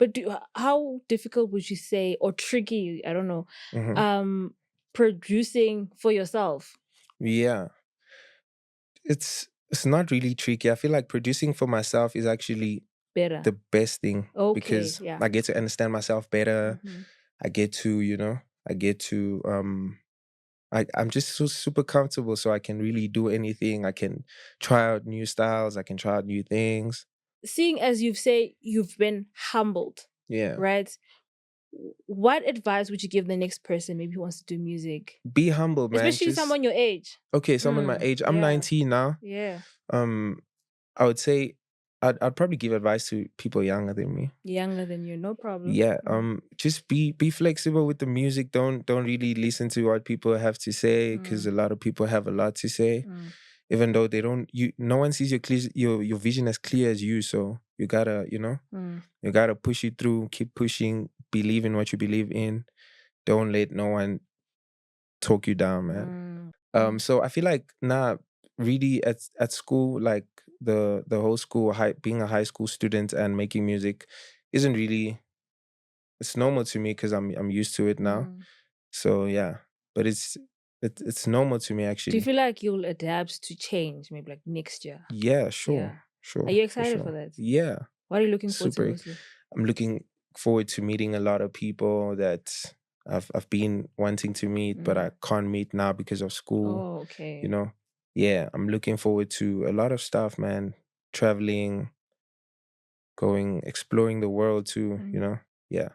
But how difficult would you say, or tricky, I don't know, producing for yourself? Yeah. It's not really tricky. I feel like producing for myself is actually Better. the best thing Okay, because yeah. I get to understand myself better. Mm-hmm. I get to, I get to I'm just so super comfortable so I can really do anything. I can try out new styles, I can try out new things. Seeing as you've say you've been humbled, Yeah. right? What advice would you give the next person maybe who wants to do music? Be humble, man. Especially Just someone your age. okay, someone my age. I'm Yeah. 19 now. Yeah. Um I would say I'd probably give advice to people younger than me. Younger than you, no problem. Yeah, just be flexible with the music. Don't really listen to what people have to say because a lot of people have a lot to say. Even though they don't, no one sees your vision as clear as you. So you gotta, you gotta push it through, keep pushing, believe in what you believe in. Don't let no one talk you down, man. So I feel like really at school, like the whole school, being a high school student and making music isn't really, it's normal to me because I'm used to it now. So yeah, but it's normal to me Do you actually. feel like you'll adapt to change maybe like next year? Yeah, Yeah. sure, Are you for excited for sure. that? Yeah, What are you looking forward to super. mostly? I'm looking forward to meeting a lot of people that I've been wanting to meet, but I can't meet now because of school. Oh, You okay. know, yeah, I'm looking forward to a lot of stuff, man. Traveling, going, exploring the world too. Yeah.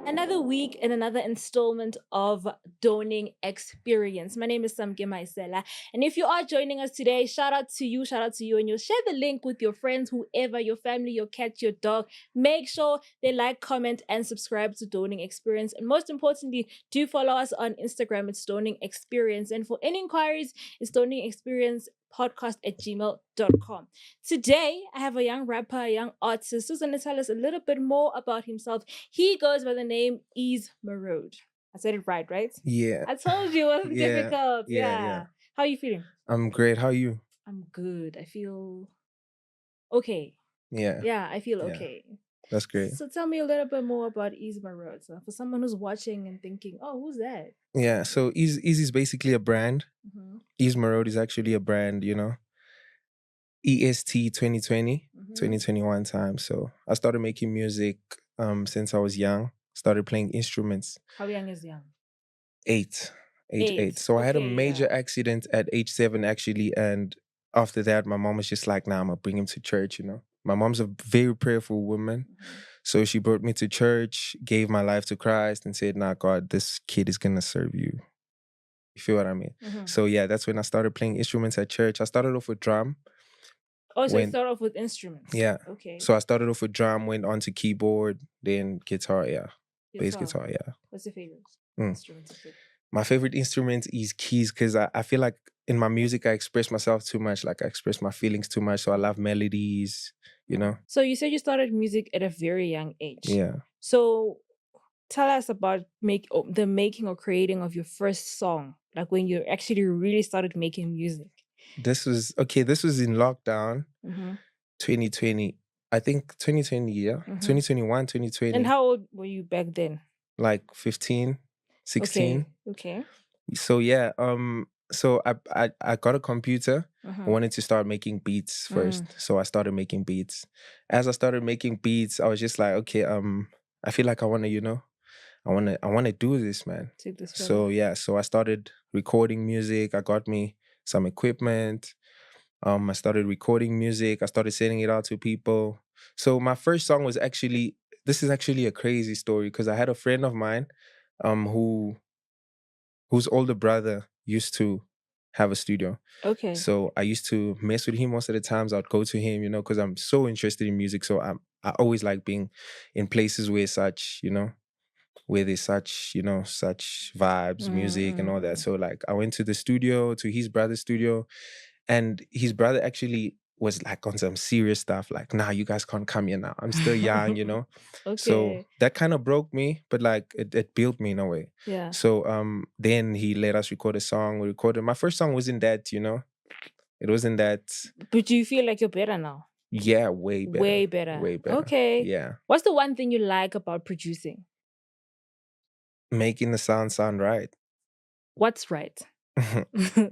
Another week and another installment of Dawning Experience. My name is Samke, and if you are joining us today, shout out to you, and you'll share the link with your friends, whoever, your family, your cat, your dog. Make sure they like, comment, and subscribe to Dawning Experience. And most importantly, do follow us on Instagram. It's Dawning Experience. And for any inquiries, it's Dawningexperiencepodcast@gmail.com. Today, I have a young rapper, a young artist who's going to tell us a little bit more about himself. He goes by the name Eazz Meroud. I said it right? Yeah. I told you it wasn't Yeah. difficult. Yeah. How are you feeling? I'm great. How are you? I'm good. I feel okay. Yeah. Yeah, I feel Yeah. okay. That's great. So tell me a little bit more about Eazz Meroud. So for someone who's watching and thinking, oh, who's that? Yeah. So Eazz is basically a brand. Eazz Meroud is actually a brand, EST 2020, 2021 time. So I started making music since I was young. Started playing instruments. How young is young? Age 8. So I had a major accident at age 7 actually, and after that my mom was just like, nah, I'm gonna bring him to church, My mom's a very prayerful woman. So she brought me to church, gave my life to Christ, and said, nah, God, this kid is gonna serve you. You feel what I mean? So yeah, that's when I started playing instruments at church. I started off with drum. Oh, so you start off with instruments. Yeah. Okay. So I started off with drum, went on to keyboard, then guitar, bass guitar, yeah. What's your favorite instrument? My favorite instrument is keys because I feel like in my music I express myself too much, like I express my feelings too much. So I love melodies, So you said you started music at a very young age. Yeah. So tell us about the making or creating of your first song, like when you actually really started making music. This was in lockdown, 2020. I think 2020, yeah. 2021, 2020. And how old were you back then? Like 15, 16. Okay. So yeah, so I got a computer. I wanted to start making beats first. So I started making beats. As I started making beats, I was just like, okay, I feel like I wanna, I wanna do this, man. Take this further. So yeah, so I started recording music. I got me some equipment. I started recording music. I started sending it out to people. So my first song was this is actually a crazy story because I had a friend of mine, whose older brother used to have a studio. Okay. So I used to mess with him most of the times. I'd go to him, because I'm so interested in music. So I always like being in places where where there's such vibes, music and all that. So like I went to the studio, to his brother's studio, and his brother actually was like on some serious stuff, like, nah, you guys can't come here now. I'm still young, Okay. So that kind of broke me, but like it built me in a way. Yeah. So then he let us record a song. We recorded. My first song wasn't that, It wasn't that. But do you feel like you're better now? Yeah, way better. Way better. Way better. Okay. Yeah. What's the one thing you like about producing? Making the sound right. What's right?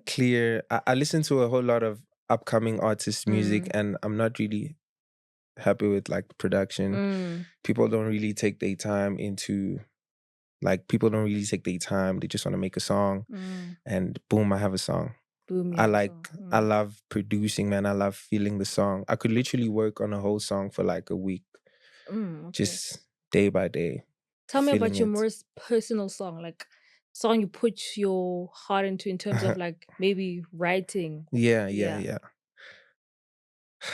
Clear. I listen to a whole lot of upcoming artists' music, and I'm not really happy with like production. People don't really take their time into, like, people don't really take their time. They just want to make a song, and boom, I have a song. Boom. I love producing, man. I love feeling the song. I could literally work on a whole song for like a week, just day by day. Tell me about your feeling it. most personal song, like song you put your heart into in terms of like maybe writing. Yeah.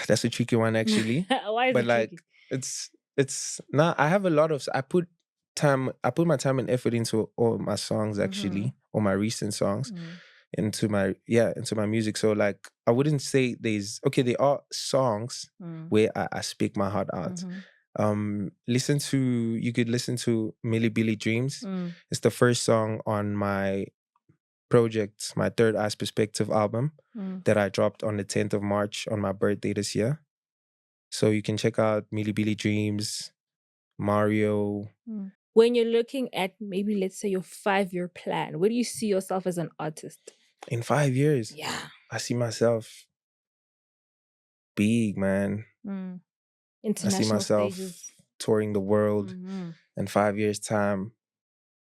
That's a tricky one, actually. Why is But it like, tricky? it's not. I have a lot of. I put my time and effort into all my songs, actually, all my recent songs, into my music. So like, I wouldn't say there are songs where I speak my heart out. You could listen to Millie Billy Dreams. It's the first song on my project, my Third Eyes Perspective album that I dropped on the 10th of March on my birthday this year. So you can check out Millie Billy Dreams, Mario. When you're looking at maybe, let's say, your 5-year plan, where do you see yourself as an artist? In 5 years? Yeah. I see myself big, man. International I see myself stages. touring the world in 5 years' time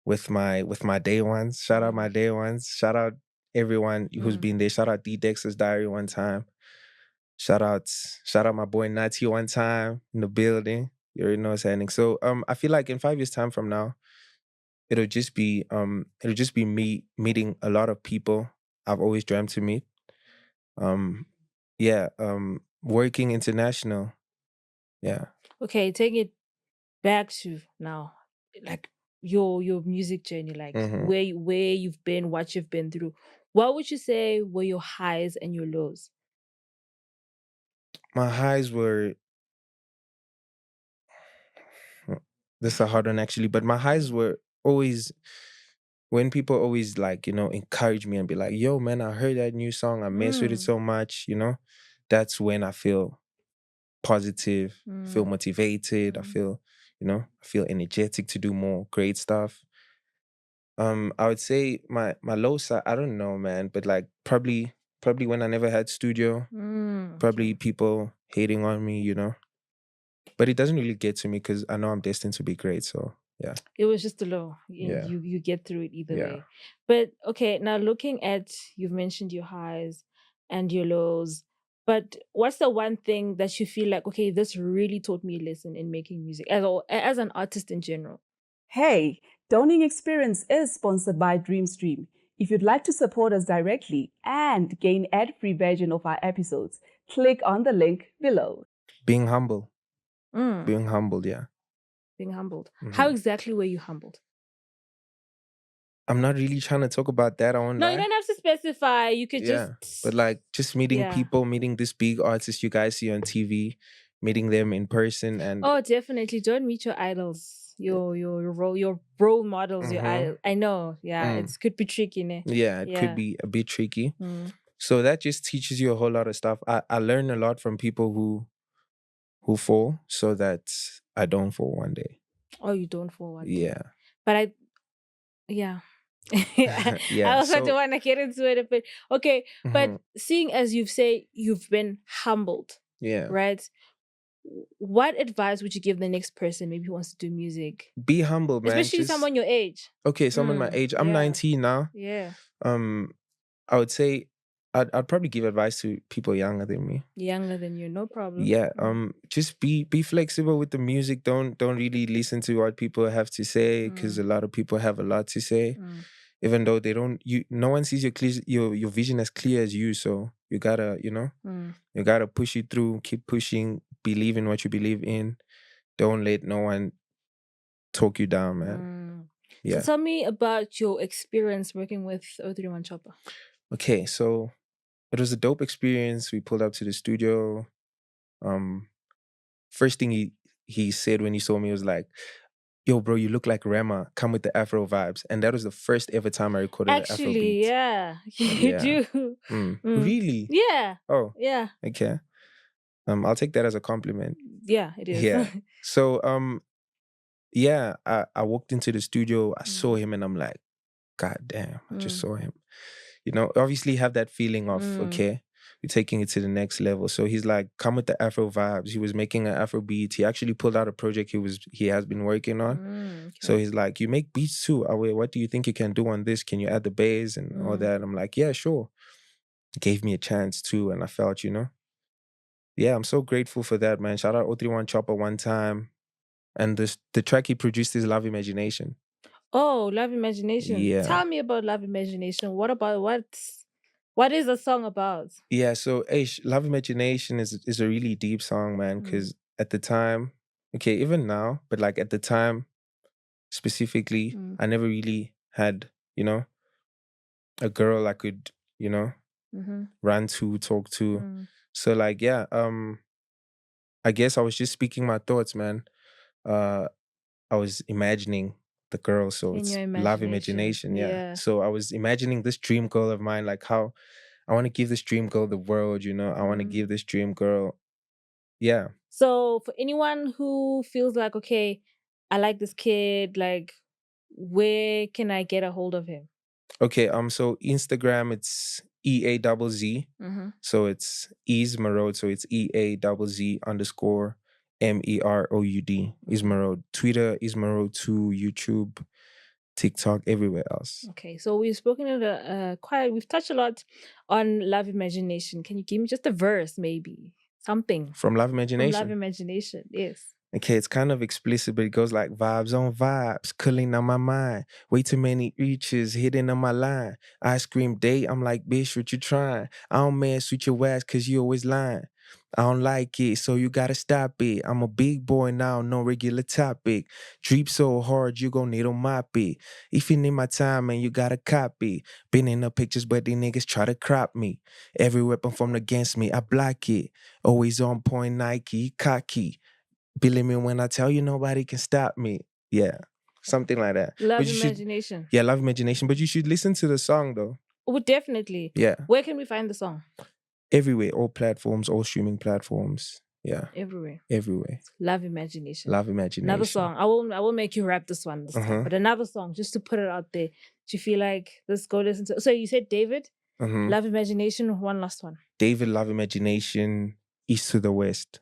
with my day ones. Shout out my day ones. Shout out everyone who's been there. Shout out D Dexter's Diary one time. Shout out my boy Nati one time in the building. You already know what's happening. So I feel like in 5 years' time from now, it'll just be me meeting a lot of people I've always dreamt to meet. Working international. Yeah. Okay, take it back to now, like your music journey, like where you've been, what you've been through. What would you say were your highs and your lows? My highs were, this is a hard one, actually, but my highs were always when people always, like, encourage me and be like, yo, man, I heard that new song. I mess with it so much, that's when I feel positive, feel motivated. I feel energetic to do more great stuff. I would say my low side, I don't know, man, but like probably when I never had studio, probably people hating on me, but it doesn't really get to me because I know I'm destined to be great. So yeah, it was just a low. Yeah. You get through it either Yeah. way. But okay, now looking at, you've mentioned your highs and your lows, but what's the one thing that you feel like, okay, this really taught me a lesson in making music as an artist in general? Hey, Dawning Experience is sponsored by Dreamstream. If you'd like to support us directly and gain ad-free version of our episodes, click on the link below. being humble, Mm, being humbled. Yeah, being humbled. How exactly were you humbled? I'm not really trying to talk about that. I won't No, lie. you don't have to specify. You could Yeah, just. but like just meeting Yeah. people, meeting these big artists you guys see on TV, meeting them in person, and Oh, definitely. Don't meet your idols, your role models, your idol. I know. Yeah, it could be tricky, ne? yeah, it could be a bit tricky. So that just teaches you a whole lot of stuff. I learn a lot from people who fall, so that I don't fall one day. Oh, you don't fall one day. Yeah. But yeah. I Yeah, also so- don't want to get into it a bit. Okay, but Mhm. seeing as you've said you've been humbled, Yeah. right? What advice would you give the next person maybe who wants to do music? Be humble, man. Especially Just- someone your age. Okay, someone my age. I'm yeah. 19 now. Yeah. I would say I'd probably give advice to people younger than me. Younger than you, no problem. Yeah. Just be flexible with the music. Don't really listen to what people have to say, because a lot of people have a lot to say. Even though they don't, no one sees your vision as clear as you. So you gotta, you gotta push it through, keep pushing, believe in what you believe in. Don't let no one talk you down, man. Yeah. So tell me about your experience working with 031 Chopper. Okay, so it was a dope experience. We pulled up to the studio. First thing he said when he saw me was like, yo, bro, you look like Rema, come with the Afro vibes. And that was the first ever time I recorded an Afro Actually, beat. yeah, you Yeah. do. Really? Yeah. Oh, Yeah. okay. I'll take that as a compliment. Yeah, it is. Yeah. So, yeah, I walked into the studio, I saw him, and I'm like, God damn, I just saw him. You know, obviously have that feeling of, okay, you're taking it to the next level. So he's like, come with the Afro vibes. He was making an Afro beat. He actually pulled out a project he has been working on. Okay. So he's like, you make beats too. What do you think you can do on this? Can you add the bass and all that? I'm like, yeah, sure. Gave me a chance too. And I felt, you know, yeah, I'm so grateful for that, man. Shout out 031 Chopper one time. And the track he produced is Love Imagination. Oh, Love Imagination. Yeah. Tell me about Love Imagination. What is the song about? Yeah, so Love Imagination is a really deep song, man, because at the time, okay, even now, but like at the time specifically, I never really had, you know, a girl I could, you know, run to, talk to. So like, yeah, I guess I was just speaking my thoughts, man. I was imagining the girl, so In it's your Love imagination, Imagination, yeah. yeah. So I was imagining this dream girl of mine, like how I want to give this dream girl the world, you know. I want to give this dream girl, yeah. So for anyone who feels like, okay, I like this kid, like, where can I get a hold of him? Okay, so Instagram, it's EAZZ. So it's Eazz Meroud. So it's EAZZ _ MEROUD. Eazz Meroud. Twitter, Eazz Meroud 2, YouTube, TikTok, everywhere else. Okay, so we've spoken we've touched a lot on Love Imagination. Can you give me just a verse, maybe? Something. From Love From Imagination? Love Imagination, yes. Okay, it's kind of explicit, but it goes like vibes on vibes, cooling on my mind. Way too many reaches hitting on my line. I scream date, I'm like, bitch, what you trying? I don't mess with your ass cause you always lying. I don't like it, so you gotta stop it. I'm a big boy now, no regular topic. Drip so hard, you gon' need a mop it. If you need my time, man, you gotta copy. Been in the pictures, but these niggas try to crop me. Every weapon formed against me, I block it. Always on point, Nike, cocky. Believe me when I tell you nobody can stop me. Yeah, something like that. Love But you should, Imagination. yeah, Love Imagination. But you should listen to the song though. Oh, definitely. Yeah, Where can we find the song? everywhere, all platforms, all streaming platforms. Yeah, Everywhere. everywhere. Love Imagination. Love Imagination. Another song. I will make you rap this one this time. But another song, just to put it out there. Do you feel like let's go listen to? So you said David, Love Imagination. One last one. David, Love Imagination, East to the West.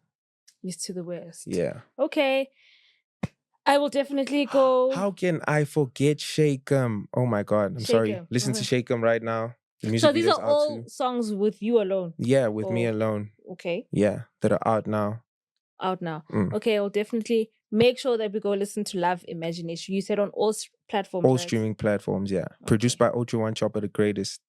East to the West. Yeah. Okay. I will definitely go. How can I forget Shake 'em? Oh my God, I'm Shake sorry. 'em. Listen to Shake 'em right now. The music So these video's are out all too. songs with you alone. Yeah, with me Oh. alone. Okay. Yeah, that are out now. Out now. Okay, I'll definitely make sure that we go listen to Love Imagination. You said on all platforms. All right? streaming platforms, yeah. Produced by 031 Chopper, the greatest.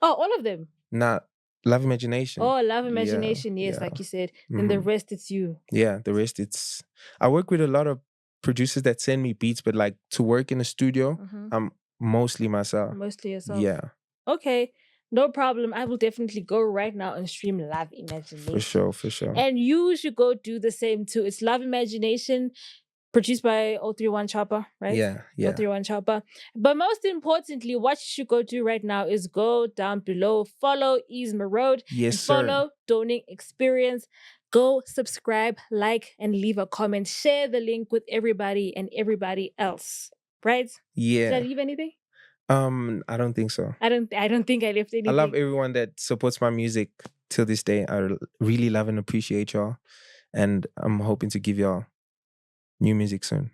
Oh, all of them. Not Love Imagination. Oh, Love Imagination. Yes, like you said. Then the rest it's you. Yeah, the rest it's. I work with a lot of producers that send me beats, but like to work in a studio, I'm mostly myself. Mostly yourself. Yeah. Okay. No problem. I will definitely go right now and stream Love Imagination. For sure, for sure. And you should go do the same too. It's Love Imagination, produced by 031 Chopper, right? Yeah, yeah. 031 Chopper. But most importantly, what you should go do right now is go down below, follow Eazz Meroud, Yes, and sir. follow Dawning Experience. Go subscribe, like, and leave a comment. Share the link with everybody and everybody else. Right? Yeah. Did I leave anything? I don't think so. I don't think I left anything. I love everyone that supports my music till this day. I really love and appreciate y'all. And I'm hoping to give y'all new music soon.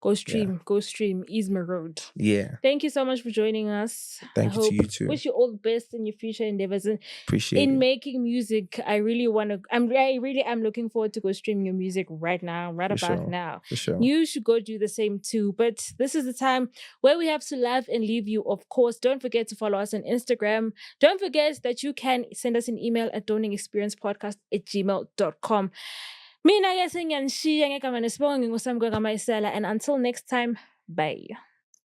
Go stream Eazz Meroud. Yeah. Thank you so much for joining us. Thank you to you too. Wish you all the best in your future endeavors. And appreciate in it. making music, I really am looking forward to go streaming your music right now, now. For sure. You should go do the same too. But this is the time where we have to laugh and leave you. Of course, don't forget to follow us on Instagram. Don't forget that you can send us an email at dawningexperiencepodcast@gmail.com. Mina and until next time, bye.